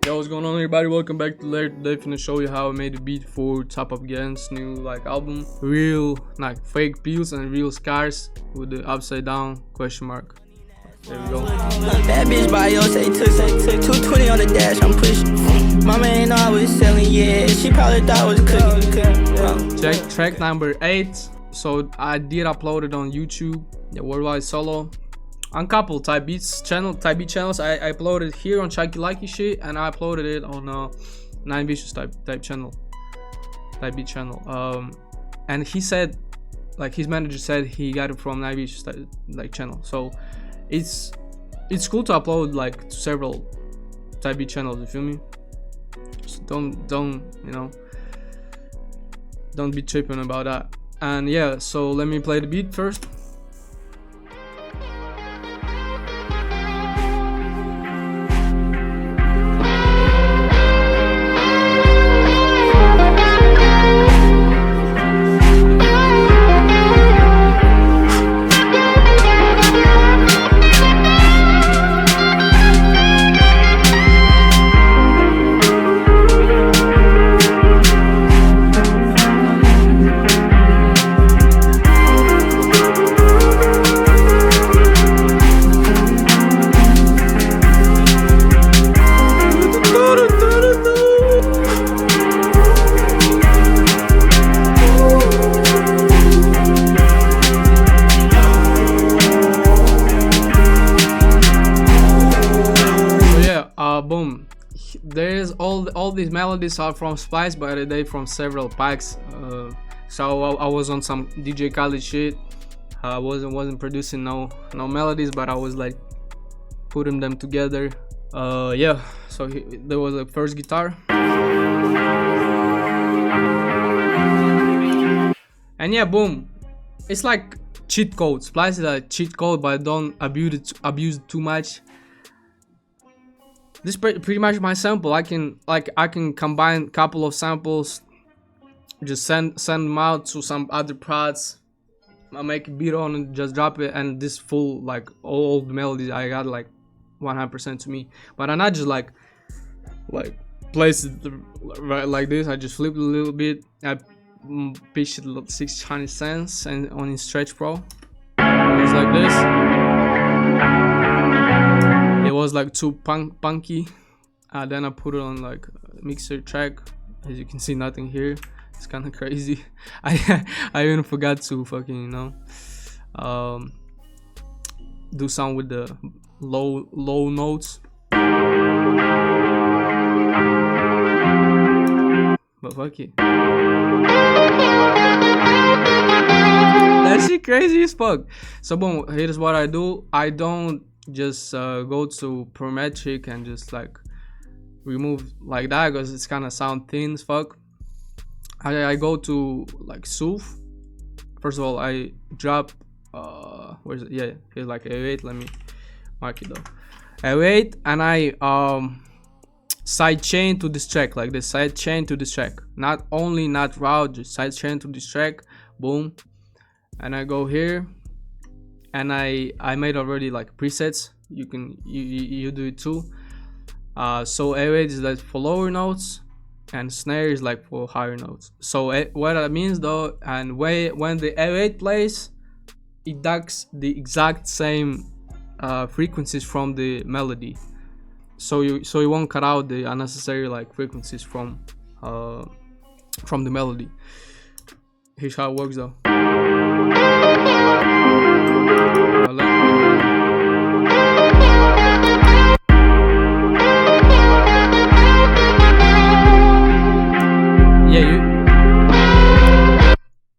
Yo, what's going on, everybody? Welcome back to Lair. Today, finna show you how I made a beat for TopOppGen's new album. Real fake pills and real scars with the upside down question mark. There we go. That bitch by yo say took 220 on the dash. I'm pushing. Mama ain't know I was selling. Yeah, she probably thought I was cooking. Check track number 8. So I did upload it on YouTube. Yeah, worldwide solo. On couple type beat channels, I uploaded here on Chucky Likey shit, and I uploaded it on knwn type channel, type beat channel. And he said, his manager said he got it from knwn channel. So it's cool to upload to several type beat channels. You feel me? So don't be tripping about that. And yeah, so let me play the beat first. Boom. There's all these melodies are from Splice, but they from several packs. So I was on some DJ Khaled shit. I wasn't producing no melodies, but I was putting them together. Yeah. So there was a first guitar, and yeah, boom. It's like cheat code. Splice is a cheat code, but don't abuse it too much. This is pretty much my sample. I can combine a couple of samples, just send them out to some other prods. I make a beat on it, just drop it, and this full all the melodies I got 100% to me. But I'm not just place it right like this. I just flip it a little bit. I pitched it 600 cents and on Stretch Pro. It's like this. It was too punky. Then I put it on a mixer track. As you can see, nothing here. It's kind of crazy. I even forgot to fucking do some with the low notes. But fuck it. That shit crazy as fuck. So boom, here's what I do. I don't just go to parametric and just remove that, because it's kind of sound thin as fuck. I go to Soothe. First of all, I drop where's it? Yeah, here's A8. Let me mark it though. A8, and I side chain to this track, like this. Side chain to this track, not route, just side chain to this track. Boom. And I go here, and I made already presets. You can you do it too. So A8 is for lower notes, and snare is for higher notes. So what that means though, and when the A8 plays, it does the exact same frequencies from the melody. So you won't cut out the unnecessary frequencies from the melody. Here's how it works though.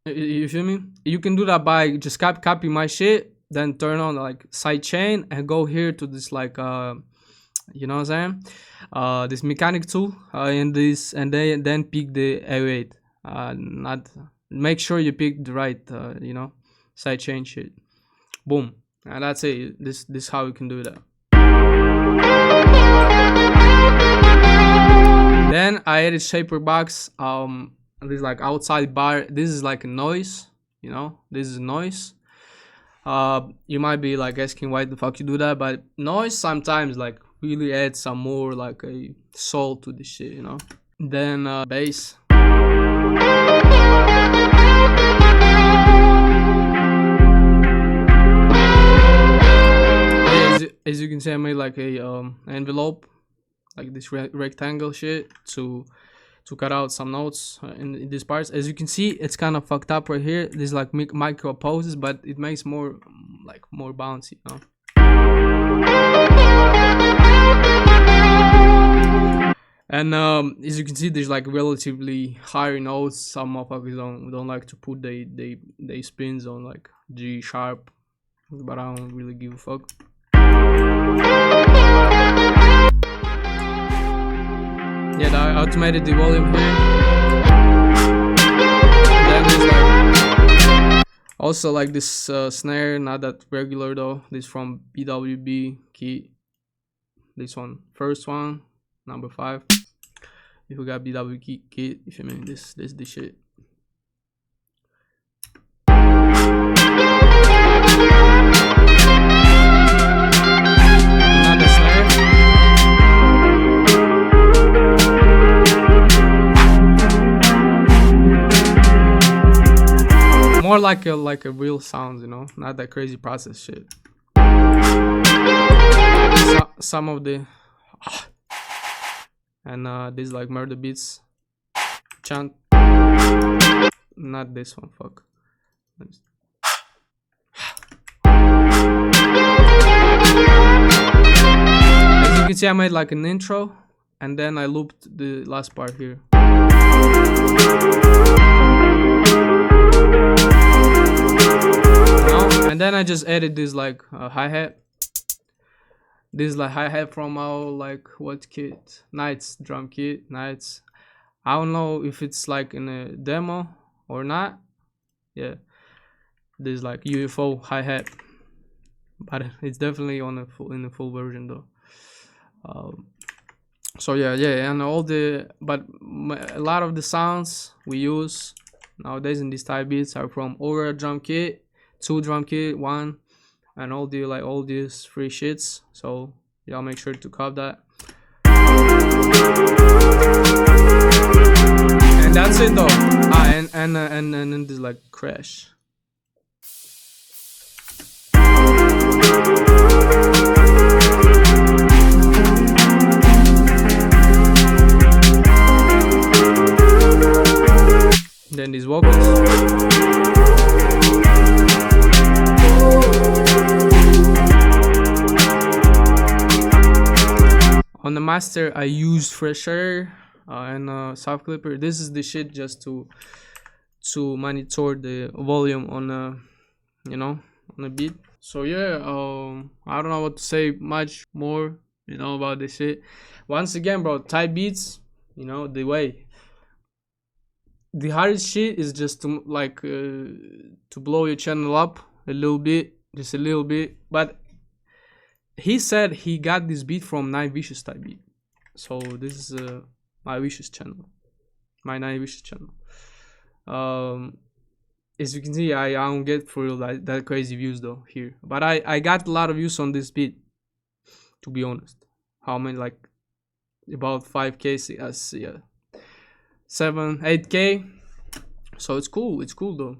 You feel me? You can do that by just copy my shit, then turn on side chain and go here to this you know what I'm saying, this mechanic tool, and then pick the A8. Not make sure you pick the right side chain shit. Boom, and that's it. This how you can do that. Then I added shaper box. This outside bar. This is a noise. This is noise. You might be asking why the fuck you do that, but noise sometimes really add some more like a soul to this shit, you know. Then bass. As you can see, I made like a envelope, like this rectangle shit to cut out some notes in these parts. As you can see, it's kind of fucked up right here. There's like micro poses, but it makes more like more bouncy, you know. And as you can see, there's like relatively higher notes. Some motherfuckers don't like to put they spins on like G sharp, but I don't really give a fuck. Yeah, I automated the volume here. Then there's like also like this snare, not that regular though. This from BWB key. This one, first one, number 5. If we got BWB key, if you mean this shit. Another snare. More like a real sound, you know, not that crazy process shit. Some of the and this like murder beats chant. Not this one, fuck. As you can see, I made like an intro and then I looped the last part here. And then I just added this like hi-hat. This is like hi-hat from our like what kit? Knights drum kit. Knights. I don't know if it's like in a demo or not. Yeah. This is like UFO hi-hat. But it's definitely on in the full version though. So yeah, and all the a lot of the sounds we use nowadays in these type beats are from over a drum kit, 2 drum kit, 1, and all these free shits. So y'all make sure to cop that. And that's it though. And then there's like crash. Then these vocals. On the master, I used Fresher and Soft Clipper. This is the shit just to monitor the volume on you know, on the beat. So yeah, I don't know what to say much more, you know, about this shit. Once again, bro, type beats, you know, the hardest shit is just to like to blow your channel up a little bit, just a little bit. But he said he got this beat from knwn type beat. So this is my knwn channel, my knwn channel. As you can see, I don't get for real that crazy views though here, but I got a lot of views on this beat, to be honest. How many? Like about 5k, yeah, 7-8k. So it's cool though.